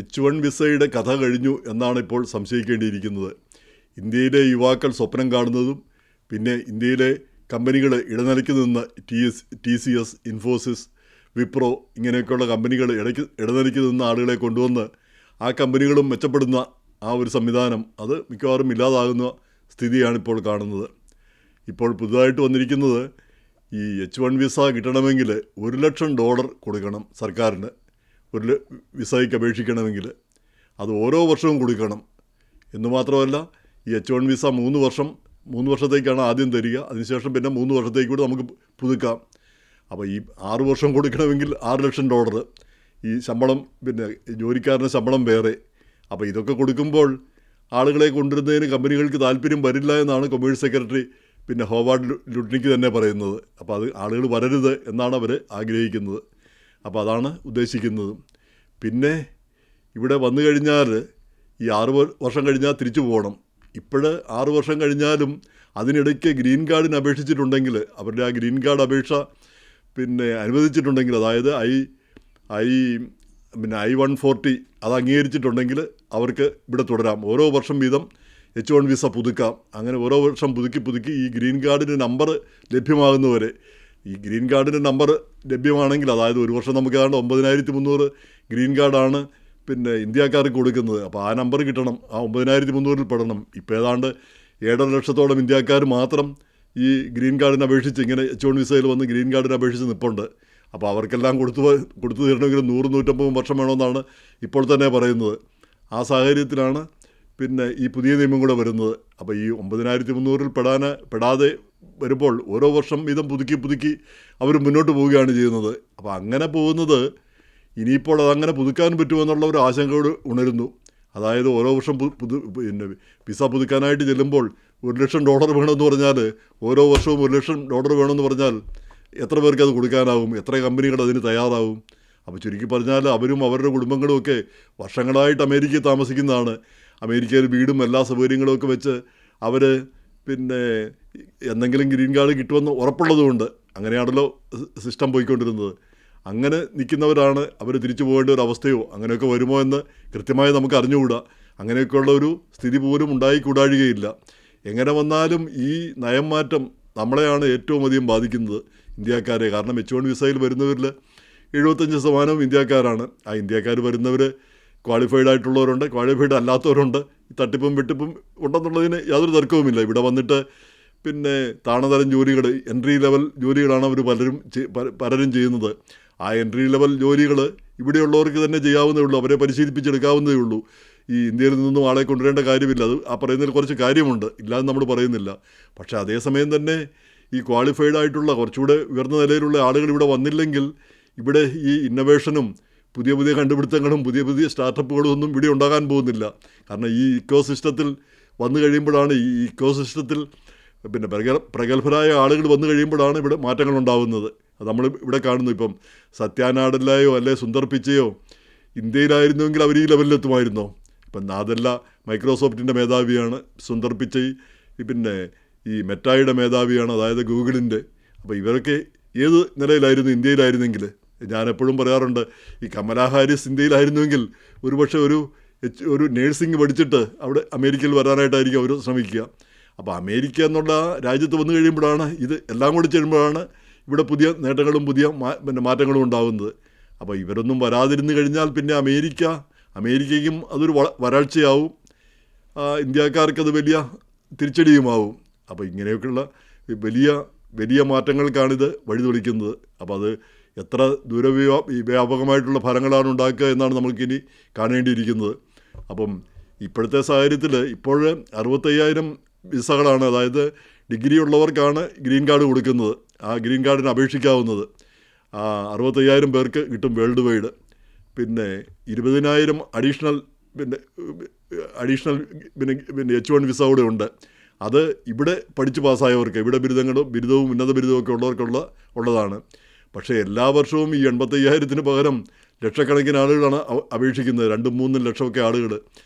H1 വിസയുടെ കഥ കഴിഞ്ഞു എന്നാണ് ഇപ്പോൾ സംശയിക്കേണ്ടിയിരിക്കുന്നത്. ഇന്ത്യയിലെ യുവാക്കൾ സ്വപ്നം കാണുന്നതും പിന്നെ ഇന്ത്യയിലെ കമ്പനികൾ ഇടനിലയ്ക്ക് നിന്ന് TCS, ഇൻഫോസിസ്, വിപ്രോ ഇങ്ങനെയൊക്കെയുള്ള കമ്പനികൾ ഇടനിലയ്ക്ക് നിന്ന് ആളുകളെ കൊണ്ടുവന്ന് ആ കമ്പനികളും മെച്ചപ്പെടുന്ന ആ ഒരു സംവിധാനം അത് മിക്കവാറും ഇല്ലാതാകുന്ന സ്ഥിതിയാണിപ്പോൾ കാണുന്നത്. ഇപ്പോൾ പുതുതായിട്ട് വന്നിരിക്കുന്നത് ഈ H1 വിസ കിട്ടണമെങ്കിൽ $1,00,000 കൊടുക്കണം സർക്കാരിന്. ഒരു വിസയ്ക്ക് അപേക്ഷിക്കണമെങ്കിൽ അത് ഓരോ വർഷവും കൊടുക്കണം എന്ന് മാത്രമല്ല, ഈ H1 വിസ 3 വർഷത്തേക്കാണ് ആദ്യം തരിക. അതിനുശേഷം പിന്നെ 3 വർഷത്തേക്ക് കൂടി നമുക്ക് പുതുക്കാം. അപ്പോൾ ഈ 6 വർഷം കൊടുക്കണമെങ്കിൽ $6,00,000, ഈ ശമ്പളം പിന്നെ ജോലിക്കാരൻ്റെ ശമ്പളം വേറെ. അപ്പോൾ ഇതൊക്കെ കൊടുക്കുമ്പോൾ ആളുകളെ കൊണ്ടുവരുന്നതിന് കമ്പനികൾക്ക് താല്പര്യം വരില്ല എന്നാണ് കൊമേഴ്സ് സെക്രട്ടറി പിന്നെ ഹോവാർഡ് ലുട്നിക്ക് തന്നെ പറയുന്നത്. അപ്പോൾ അത് ആളുകൾ വരരുത് എന്നാണ് അവർ ആഗ്രഹിക്കുന്നത്. അപ്പോൾ അതാണ് ഉദ്ദേശിക്കുന്നത്. പിന്നെ ഇവിടെ വന്നു കഴിഞ്ഞാൽ ഈ 6 വർഷം കഴിഞ്ഞാൽ തിരിച്ചു പോകണം. 6 വർഷം കഴിഞ്ഞാലും അതിനിടയ്ക്ക് ഗ്രീൻ കാർഡിന് അപേക്ഷിച്ചിട്ടുണ്ടെങ്കിൽ അവരുടെ ആ ഗ്രീൻ കാർഡ് അപേക്ഷ പിന്നെ അനുവദിച്ചിട്ടുണ്ടെങ്കിൽ, അതായത് I-140 അത് അംഗീകരിച്ചിട്ടുണ്ടെങ്കിൽ അവർക്ക് ഇവിടെ തുടരാം. ഓരോ വർഷം വീതം H1 വിസ പുതുക്കാം. അങ്ങനെ ഓരോ വർഷം പുതുക്കി ഈ ഗ്രീൻ കാർഡിന് നമ്പർ ലഭ്യമാകുന്നവരെ, ഈ ഗ്രീൻ കാർഡിന് നമ്പർ ലഭ്യമാണെങ്കിൽ, അതായത് ഒരു വർഷം നമുക്ക് ഏതാണ്ട് 9,300 ഗ്രീൻ കാർഡാണ് പിന്നെ ഇന്ത്യക്കാർക്ക് കൊടുക്കുന്നത്. അപ്പോൾ ആ നമ്പർ കിട്ടണം, ആ 9,300-ൽ പെടണം. ഇപ്പോൾ ഏതാണ്ട് 7.5 ലക്ഷത്തോളം ഇന്ത്യക്കാർ മാത്രം ഈ ഗ്രീൻ കാർഡിന് അപേക്ഷിച്ച് ഇങ്ങനെ H1 വിസയിൽ വന്ന് ഗ്രീൻ കാർഡിന് അപേക്ഷിച്ച് നിൽപ്പുണ്ട്. അപ്പോൾ അവർക്കെല്ലാം കൊടുത്തു തരണമെങ്കിൽ 100-150 വർഷം വേണമെന്നാണ് ഇപ്പോൾ തന്നെ പറയുന്നത്. ആ സാഹചര്യത്തിലാണ് പിന്നെ ഈ പുതിയ നിയമം കൂടെ വരുന്നത്. അപ്പോൾ ഈ 9,300-ൽ പെടാതെ വരുമ്പോൾ ഓരോ വർഷം വീതം പുതുക്കി അവർ മുന്നോട്ട് പോവുകയാണ് ചെയ്യുന്നത്. അപ്പോൾ അങ്ങനെ പോകുന്നത് ഇനിയിപ്പോൾ അതങ്ങനെ പുതുക്കാൻ പറ്റുമെന്നുള്ള ഒരു ആശങ്കയോട് ഉണരുന്നു. അതായത് ഓരോ വർഷം പിന്നെ വിസ പുതുക്കാനായിട്ട് ചെല്ലുമ്പോൾ $1,00,000 വേണമെന്ന് പറഞ്ഞാൽ, ഓരോ വർഷവും $1,00,000 വേണമെന്ന് പറഞ്ഞാൽ എത്ര പേർക്ക് അത് കൊടുക്കാനാവും? എത്ര കമ്പനികൾ അതിന് തയ്യാറാവും? അപ്പോൾ ചുരുക്കി പറഞ്ഞാൽ അവരും അവരുടെ കുടുംബങ്ങളും ഒക്കെ വർഷങ്ങളായിട്ട് അമേരിക്കയിൽ താമസിക്കുന്നതാണ്. അമേരിക്കയിൽ വീടും എല്ലാ സൗകര്യങ്ങളും ഒക്കെ വെച്ച് അവർ പിന്നെ എന്തെങ്കിലും ഗ്രീൻ കാർഡ് കിട്ടുമെന്ന് ഉറപ്പുള്ളതുകൊണ്ട്, അങ്ങനെയാണല്ലോ സിസ്റ്റം പോയിക്കൊണ്ടിരുന്നത്. അങ്ങനെ നിൽക്കുന്നവരാണ് അവർ തിരിച്ചു പോകേണ്ട ഒരു അവസ്ഥയോ അങ്ങനെയൊക്കെ വരുമോ എന്ന് കൃത്യമായി നമുക്ക് അറിഞ്ഞുകൂടാ. അങ്ങനെയൊക്കെയുള്ള ഒരു സ്ഥിതി പോലും ഉണ്ടായിക്കൂടാഴുകയില്ല. എങ്ങനെ വന്നാലും ഈ നയം മാറ്റം നമ്മളെയാണ് ഏറ്റവും അധികം ബാധിക്കുന്നത്, ഇന്ത്യക്കാരെ. കാരണം H1 വിസയിൽ വരുന്നവരിൽ 75% ഇന്ത്യക്കാരാണ്. ആ ഇന്ത്യക്കാർ വരുന്നവർ ക്വാളിഫൈഡ് ആയിട്ടുള്ളവരുണ്ട്, ക്വാളിഫൈഡ് അല്ലാത്തവരുണ്ട്. ഈ തട്ടിപ്പും വെട്ടിപ്പും ഉണ്ടെന്നുള്ളതിന് യാതൊരു തർക്കവുമില്ല. ഇവിടെ വന്നിട്ട് പിന്നെ താണതരം ജോലികൾ, എൻട്രി ലെവൽ ജോലികളാണ് അവർ പലരും ചെയ്യുന്നത്. ആ എൻട്രി ലെവൽ ജോലികൾ ഇവിടെയുള്ളവർക്ക് തന്നെ ചെയ്യാവുന്നേ ഉള്ളൂ, അവരെ പരിശീലിപ്പിച്ചെടുക്കാവുന്നതേ ഉള്ളൂ. ഈ ഇന്ത്യയിൽ നിന്നും ആളെ കൊണ്ടുവരേണ്ട കാര്യമില്ല. അത് ആ പറയുന്നതിൽ കുറച്ച് കാര്യമുണ്ട്, ഇല്ലാതെ നമ്മൾ പറയുന്നില്ല. പക്ഷേ അതേസമയം തന്നെ ഈ ക്വാളിഫൈഡ് ആയിട്ടുള്ള കുറച്ചുകൂടെ ഉയർന്ന നിലയിലുള്ള ആളുകൾ ഇവിടെ വന്നില്ലെങ്കിൽ ഇവിടെ ഈ ഇന്നൊവേഷനും പുതിയ കണ്ടുപിടുത്തങ്ങളും പുതിയ സ്റ്റാർട്ടപ്പുകളും ഒന്നും ഇവിടെ ഉണ്ടാകാൻ പോകുന്നില്ല. കാരണം ഈ ഇക്കോസിസ്റ്റത്തിൽ വന്നു കഴിയുമ്പോഴാണ്, ഈ ഇക്കോസിസ്റ്റത്തിൽ പിന്നെ പ്രഗത്ഭരായ ആളുകൾ വന്നു കഴിയുമ്പോഴാണ് ഇവിടെ മാറ്റങ്ങൾ ഉണ്ടാകുന്നത്. അത് നമ്മൾ ഇവിടെ കാണുന്നു. ഇപ്പം സത്യ നാഡെല്ലയോ അല്ലെ സുന്ദർ പിച്ചയോ ഇന്ത്യയിലായിരുന്നുവെങ്കിൽ അവർ ഈ ലെവലിലെത്തുമായിരുന്നോ? ഇപ്പം നാദെല്ല മൈക്രോസോഫ്റ്റിൻ്റെ മേധാവിയാണ്, സുന്ദർ പിച്ചൈ പിന്നെ ഈ മെറ്റായുടെ മേധാവിയാണ്, അതായത് ഗൂഗിളിൻ്റെ. അപ്പോൾ ഇവരൊക്കെ ഏത് നിലയിലായിരുന്നു ഇന്ത്യയിലായിരുന്നെങ്കിൽ? ഞാനെപ്പോഴും പറയാറുണ്ട്, ഈ കമലാ ഹാരിസ് ഇന്ത്യയിലായിരുന്നുവെങ്കിൽ ഒരുപക്ഷെ ഒരു നേഴ്സിംഗ് പഠിച്ചിട്ട് അവിടെ അമേരിക്കയിൽ വരാനായിട്ടായിരിക്കും അവർ ശ്രമിക്കുക. അപ്പോൾ അമേരിക്ക എന്നുള്ള രാജ്യത്ത് വന്നു കഴിയുമ്പോഴാണ് ഇത് എല്ലാം കൂടി ചെയ്യുമ്പോഴാണ് ഇവിടെ പുതിയ നേട്ടങ്ങളും പിന്നെ മാറ്റങ്ങളും ഉണ്ടാകുന്നത്. അപ്പോൾ ഇവരൊന്നും വരാതിരുന്ന് കഴിഞ്ഞാൽ പിന്നെ അമേരിക്കയ്ക്കും അതൊരു വരൾച്ചയാവും, ഇന്ത്യക്കാർക്കത് വലിയ തിരിച്ചടിയുമാവും. അപ്പോൾ ഇങ്ങനെയൊക്കെയുള്ള വലിയ മാറ്റങ്ങൾക്കാണിത് വഴിതെളിക്കുന്നത്. അപ്പോൾ അത് എത്ര വ്യാപകമായിട്ടുള്ള ഫലങ്ങളാണ് ഉണ്ടാക്കുക എന്നാണ് നമുക്കിനി കാണേണ്ടിയിരിക്കുന്നത്. അപ്പം ഇപ്പോഴത്തെ സാഹചര്യത്തിൽ ഇപ്പോൾ 65,000 വിസകളാണ്, അതായത് ഡിഗ്രി ഉള്ളവർക്കാണ് ഗ്രീൻ കാർഡ് കൊടുക്കുന്നത്. ആ ഗ്രീൻ കാർഡിന് അപേക്ഷിക്കാവുന്നത് 65,000 പേർക്ക് കിട്ടും വേൾഡ് വൈഡ്. പിന്നെ 20,000 അഡീഷണൽ H1 വിസ കൂടെ ഉണ്ട്. അത് ഇവിടെ പഠിച്ച് പാസ്സായവർക്ക്, ഇവിടെ ബിരുദവും ഉന്നത ബിരുദവും ഒക്കെ ഉള്ളതാണ്. പക്ഷേ എല്ലാ വർഷവും ഈ 85,000-ന് പകരം ലക്ഷക്കണക്കിന് ആളുകളാണ് അപേക്ഷിക്കുന്നത്, 2-3 ലക്ഷമൊക്കെ ആളുകൾ.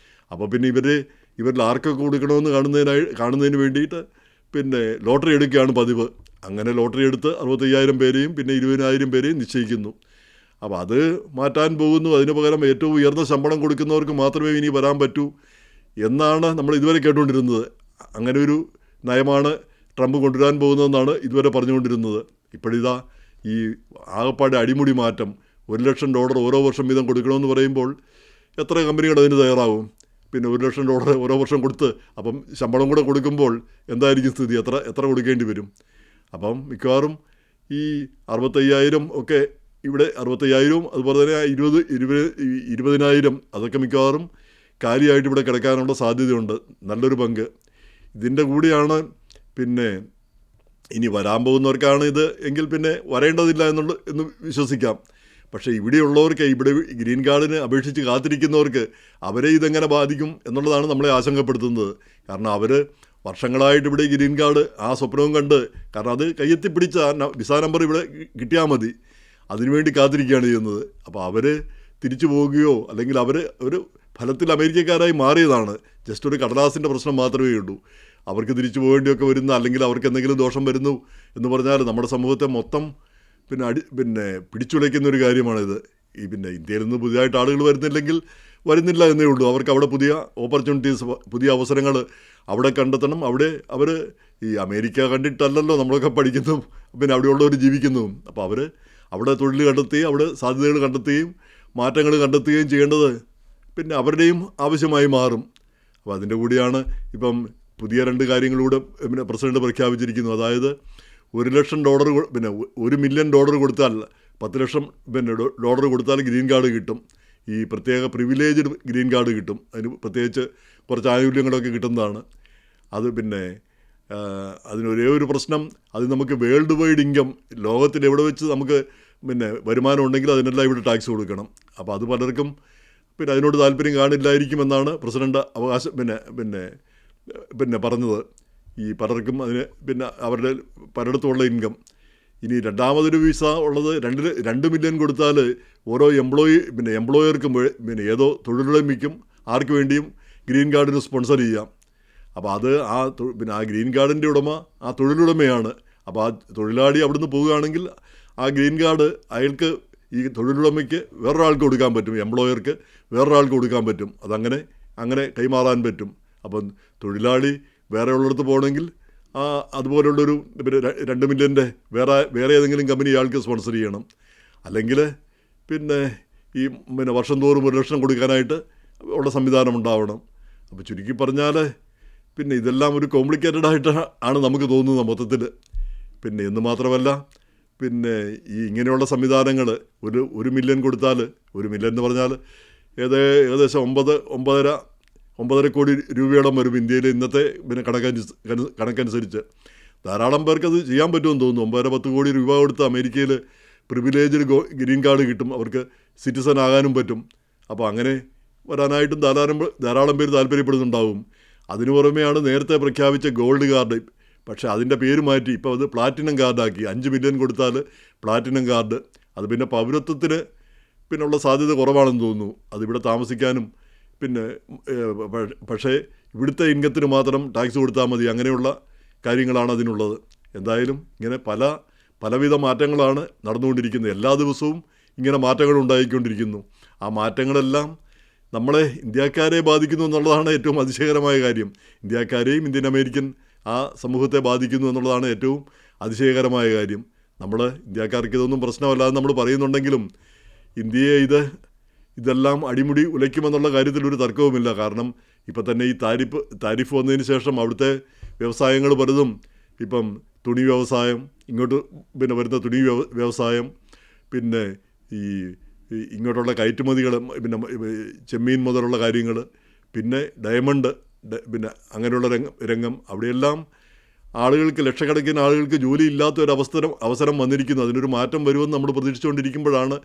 അപ്പോൾ പിന്നെ ഇവരിൽ ആർക്കൊക്കെ കൊടുക്കണമെന്ന് കാണുന്നതിന് വേണ്ടിയിട്ട് പിന്നെ ലോട്ടറി എടുക്കുകയാണ് പതിവ്. അങ്ങനെ ലോട്ടറി എടുത്ത് 65,000 പേരെയും പിന്നെ 20,000 പേരെയും നിശ്ചയിക്കുന്നു. അപ്പോൾ അത് മാറ്റാൻ പോകുന്നു. അതിന് പകരം ഏറ്റവും ഉയർന്ന ശമ്പളം കൊടുക്കുന്നവർക്ക് മാത്രമേ ഇനി വരാൻ പറ്റൂ എന്നാണ് നമ്മൾ ഇതുവരെ കേട്ടുകൊണ്ടിരുന്നത്. അങ്ങനെ ഒരു നയമാണ് ട്രംപ് കൊണ്ടുവരാൻ പോകുന്നതെന്നാണ് ഇതുവരെ പറഞ്ഞുകൊണ്ടിരുന്നത്. ഇപ്പോഴിതാ ഈ ആകപ്പാടെ അടിമുടി മാറ്റം, $1,00,000 ഓരോ വർഷം വീതം കൊടുക്കണമെന്ന് പറയുമ്പോൾ എത്ര കമ്പനികൾ അതിന് തയ്യാറാവും? പിന്നെ $1,00,000 ഓരോ വർഷം കൊടുത്ത് അപ്പം ശമ്പളം കൂടെ കൊടുക്കുമ്പോൾ എന്തായിരിക്കും സ്ഥിതി? എത്ര കൊടുക്കേണ്ടി വരും? അപ്പം മിക്കവാറും ഈ 65,000 ഒക്കെ ഇവിടെ 65,000 അതുപോലെ തന്നെ 20,000 അതൊക്കെ മിക്കവാറും കാര്യമായിട്ട് ഇവിടെ കിടക്കാനുള്ള സാധ്യതയുണ്ട്, നല്ലൊരു പങ്ക്. ഇതിൻ്റെ കൂടിയാണ് പിന്നെ ഇനി വരാൻ പോകുന്നവർക്കാണ് ഇത് എങ്കിൽ പിന്നെ വരേണ്ടതില്ല എന്ന് വിശ്വസിക്കാം. പക്ഷേ ഇവിടെയുള്ളവർക്ക്, ഇവിടെ ഗ്രീൻ കാർഡിന് അപേക്ഷിച്ച് കാത്തിരിക്കുന്നവർക്ക് അവരെ ഇതെങ്ങനെ ബാധിക്കും എന്നുള്ളതാണ് നമ്മളെ ആശങ്കപ്പെടുത്തുന്നത്. കാരണം അവർ വർഷങ്ങളായിട്ട് ഇവിടെ ഗ്രീൻ കാർഡ് ആ സ്വപ്നവും കണ്ട്, കാരണം അത് കയ്യെത്തിപ്പിടിച്ച വിസ നമ്പർ ഇവിടെ കിട്ടിയാൽ മതി, അതിനുവേണ്ടി കാത്തിരിക്കുകയാണ് ചെയ്യുന്നത്. അപ്പോൾ അവർ തിരിച്ചു പോവുകയോ അല്ലെങ്കിൽ അവർ ഒരു ഫലത്തിൽ അമേരിക്കക്കാരായി മാറിയതാണ്. ജസ്റ്റ് ഒരു കടലാസിൻ്റെ പ്രശ്നം മാത്രമേ ഉള്ളൂ. അവർക്ക് തിരിച്ചു പോകേണ്ടിയൊക്കെ വരുന്ന, അല്ലെങ്കിൽ അവർക്ക് എന്തെങ്കിലും ദോഷം വരുന്നു എന്ന് പറഞ്ഞാൽ നമ്മുടെ സമൂഹത്തെ മൊത്തം പിന്നെ പിടിച്ചുലയ്ക്കുന്നൊരു കാര്യമാണിത്. പിന്നെ ഇന്ത്യയിൽ നിന്ന് പുതിയതായിട്ട് ആളുകൾ വരുന്നില്ല എന്നേ ഉള്ളൂ. അവർക്ക് അവിടെ പുതിയ ഓപ്പർച്യൂണിറ്റീസ്, പുതിയ അവസരങ്ങൾ അവിടെ കണ്ടെത്തണം. അവിടെ അവർ ഈ അമേരിക്ക കണ്ടിട്ടല്ലല്ലോ നമ്മളൊക്കെ പഠിക്കുന്നു, പിന്നെ അവിടെയുള്ളവർ ജീവിക്കുന്നു. അപ്പോൾ അവർ അവിടെ തൊഴിൽ കണ്ടെത്തുകയും അവിടെ സാധ്യതകൾ കണ്ടെത്തുകയും മാറ്റങ്ങൾ കണ്ടെത്തുകയും ചെയ്യേണ്ടത് പിന്നെ അവരുടെയും ആവശ്യമായി മാറും. അപ്പോൾ അതിൻ്റെ കൂടിയാണ് ഇപ്പം പുതിയ 2 കാര്യങ്ങളിലൂടെ പിന്നെ പ്രസിഡന്റ് പ്രഖ്യാപിച്ചിരിക്കുന്നു. അതായത് $1,00,000 പിന്നെ $1 മില്യൺ കൊടുത്താൽ, 10 ലക്ഷം പിന്നെ ഡോളർ കൊടുത്താൽ ഗ്രീൻ കാർഡ് കിട്ടും. ഈ പ്രത്യേക പ്രിവിലേജ്ഡ് ഗ്രീൻ കാർഡ് കിട്ടും. അതിന് പ്രത്യേകിച്ച് കുറച്ച് ആനുകൂല്യങ്ങളൊക്കെ കിട്ടുന്നതാണ്. അത് പിന്നെ അതിനൊരേ ഒരു പ്രശ്നം, അത് നമുക്ക് വേൾഡ് വൈഡ് ഇൻകം, ലോകത്തിൽ എവിടെ വെച്ച് നമുക്ക് പിന്നെ വരുമാനം ഉണ്ടെങ്കിൽ അതിനെല്ലാം ഇവിടെ ടാക്സ് കൊടുക്കണം. അപ്പോൾ അത് പലർക്കും പിന്നെ അതിനോട് താല്പര്യം കാണില്ലായിരിക്കുമെന്നാണ് പ്രസിഡന്റ് പിന്നെ പറഞ്ഞത്. ഈ പലർക്കും അതിന് പിന്നെ അവരുടെ പലയിടത്തുമുള്ള ഇൻകം. ഇനി രണ്ടാമതൊരു വിസ ഉള്ളത് 2 മില്യൺ കൊടുത്താൽ ഓരോ എംപ്ലോയർക്കും പിന്നെ ഏതോ തൊഴിലുടമയ്ക്കും ആർക്ക് വേണ്ടിയും ഗ്രീൻ കാർഡിന് സ്പോൺസർ ചെയ്യാം. അപ്പോൾ അത് ആ ഗ്രീൻ കാർഡിൻ്റെ ഉടമ ആ തൊഴിലുടമയാണ്. അപ്പോൾ ആ തൊഴിലാളി അവിടുന്ന് പോവുകയാണെങ്കിൽ ആ ഗ്രീൻ കാർഡ് അയാൾക്ക്, ഈ തൊഴിലുടമയ്ക്ക് വേറൊരാൾക്ക് കൊടുക്കാൻ പറ്റും, എംപ്ലോയർക്ക് വേറൊരാൾക്ക് കൊടുക്കാൻ പറ്റും. അങ്ങനെ കൈമാറാൻ പറ്റും. അപ്പം തൊഴിലാളി വേറെ ഉള്ളിടത്ത് പോകണമെങ്കിൽ അതുപോലുള്ളൊരു പിന്നെ 2 മില്യൻ്റെ വേറെ ഏതെങ്കിലും കമ്പനി ഇയാൾക്ക് സ്പോൺസർ ചെയ്യണം. അല്ലെങ്കിൽ പിന്നെ വർഷം തോറും $1,00,000 കൊടുക്കാനായിട്ട് ഉള്ള സംവിധാനം ഉണ്ടാവണം. അപ്പോൾ ചുരുക്കി പറഞ്ഞാൽ പിന്നെ ഇതെല്ലാം ഒരു കോംപ്ലിക്കേറ്റഡ് ആയിട്ട് ആണ് നമുക്ക് തോന്നുന്നത് മൊത്തത്തിൽ. പിന്നെ എന്ന് മാത്രമല്ല, പിന്നെ ഈ ഇങ്ങനെയുള്ള സംവിധാനങ്ങൾ ഒരു മില്യൺ കൊടുത്താൽ, 1 മില്യൺ എന്ന് പറഞ്ഞാൽ ഏകദേശം 9.5 കോടി രൂപയോളം വരും ഇന്ത്യയിൽ ഇന്നത്തെ പിന്നെ കണക്കനുസരിച്ച്. ധാരാളം പേർക്കത് ചെയ്യാൻ പറ്റുമെന്ന് തോന്നുന്നു. 9-10 കോടി രൂപ കൊടുത്ത് അമേരിക്കയിൽ പ്രിവിലേജ്ഡ് ഗ്രീൻ കാർഡ് കിട്ടും, അവർക്ക് സിറ്റിസൺ ആകാനും പറ്റും. അപ്പോൾ അങ്ങനെ വരാനായിട്ടും ധാരാളം പേര് താല്പര്യപ്പെടുന്നുണ്ടാവും. അതിനു പുറമെയാണ് നേരത്തെ പ്രഖ്യാപിച്ച ഗോൾഡ് കാർഡ്. പക്ഷേ അതിൻ്റെ പേര് മാറ്റി ഇപ്പോൾ അത് പ്ലാറ്റിനം കാർഡാക്കി. 5 മില്യൺ കൊടുത്താൽ പ്ലാറ്റിനം കാർഡ്. അത് പിന്നെ പൗരത്വത്തിന് പിന്നുള്ള സാധ്യത കുറവാണെന്ന് തോന്നുന്നു. അതിവിടെ താമസിക്കാനും പിന്നെ പക്ഷേ ഇവിടുത്തെ ഇൻകത്തിന് മാത്രം ടാക്സ് കൊടുത്താൽ മതി, അങ്ങനെയുള്ള കാര്യങ്ങളാണ് അതിനുള്ളത്. എന്തായാലും ഇങ്ങനെ പലവിധ മാറ്റങ്ങളാണ് നടന്നുകൊണ്ടിരിക്കുന്നത്. എല്ലാ ദിവസവും ഇങ്ങനെ മാറ്റങ്ങൾ ഉണ്ടായിക്കൊണ്ടിരിക്കുന്നു. ആ മാറ്റങ്ങളെല്ലാം നമ്മളെ ഇന്ത്യക്കാരെ ബാധിക്കുന്നു എന്നുള്ളതാണ് ഏറ്റവും അതിശയകരമായ കാര്യം. ഇന്ത്യക്കാരെയും ഇന്ത്യൻ അമേരിക്കൻ ആ സമൂഹത്തെ ബാധിക്കുന്നു എന്നുള്ളതാണ് ഏറ്റവും അതിശയകരമായ കാര്യം. നമ്മൾ ഇന്ത്യക്കാർക്ക് ഇതൊന്നും പ്രശ്നമല്ലാതെ നമ്മൾ പറയുന്നുണ്ടെങ്കിലും ഇന്ത്യയെ ഇതെല്ലാം അടിമുടി ഉലയ്ക്കുമെന്നുള്ള കാര്യത്തിൽ ഒരു തർക്കവുമില്ല. കാരണം ഇപ്പം തന്നെ ഈ താരിഫ് വന്നതിന് ശേഷം അവിടുത്തെ വ്യവസായങ്ങൾ പലതും, ഇപ്പം തുണി വ്യവസായം, ഇങ്ങോട്ട് പിന്നെ വരുന്ന തുണി വ്യവസായം, പിന്നെ ഈ ഇങ്ങോട്ടുള്ള കയറ്റുമതികൾ, പിന്നെ ചെമ്മീൻ മുതലുള്ള കാര്യങ്ങൾ, പിന്നെ ഡയമണ്ട്, പിന്നെ അങ്ങനെയുള്ള രംഗം അവിടെയെല്ലാം ആളുകൾക്ക്, ലക്ഷക്കണക്കിന് ആളുകൾക്ക് ജോലി ഇല്ലാത്ത ഒരു അവസരം വന്നിരിക്കുന്നു. അതിനൊരു മാറ്റം വരുമെന്ന് നമ്മൾ പ്രതീക്ഷിച്ചുകൊണ്ടിരിക്കുമ്പോഴാണ്,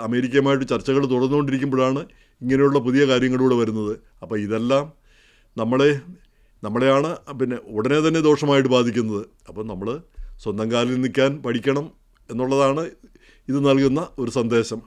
അമേരിക്കയുമായിട്ട് ചർച്ചകൾ തുടർന്നുകൊണ്ടിരിക്കുമ്പോഴാണ് ഇങ്ങനെയുള്ള പുതിയ കാര്യങ്ങളിലൂടെ വരുന്നത്. അപ്പോൾ ഇതെല്ലാം നമ്മളെയാണ് പിന്നെ ഉടനെ തന്നെ ദോഷമായിട്ട് ബാധിക്കുന്നത്. അപ്പം നമ്മൾ സ്വന്തം കാലിൽ നിൽക്കാൻ പഠിക്കണം എന്നുള്ളതാണ് ഇത് നൽകുന്ന ഒരു സന്ദേശം.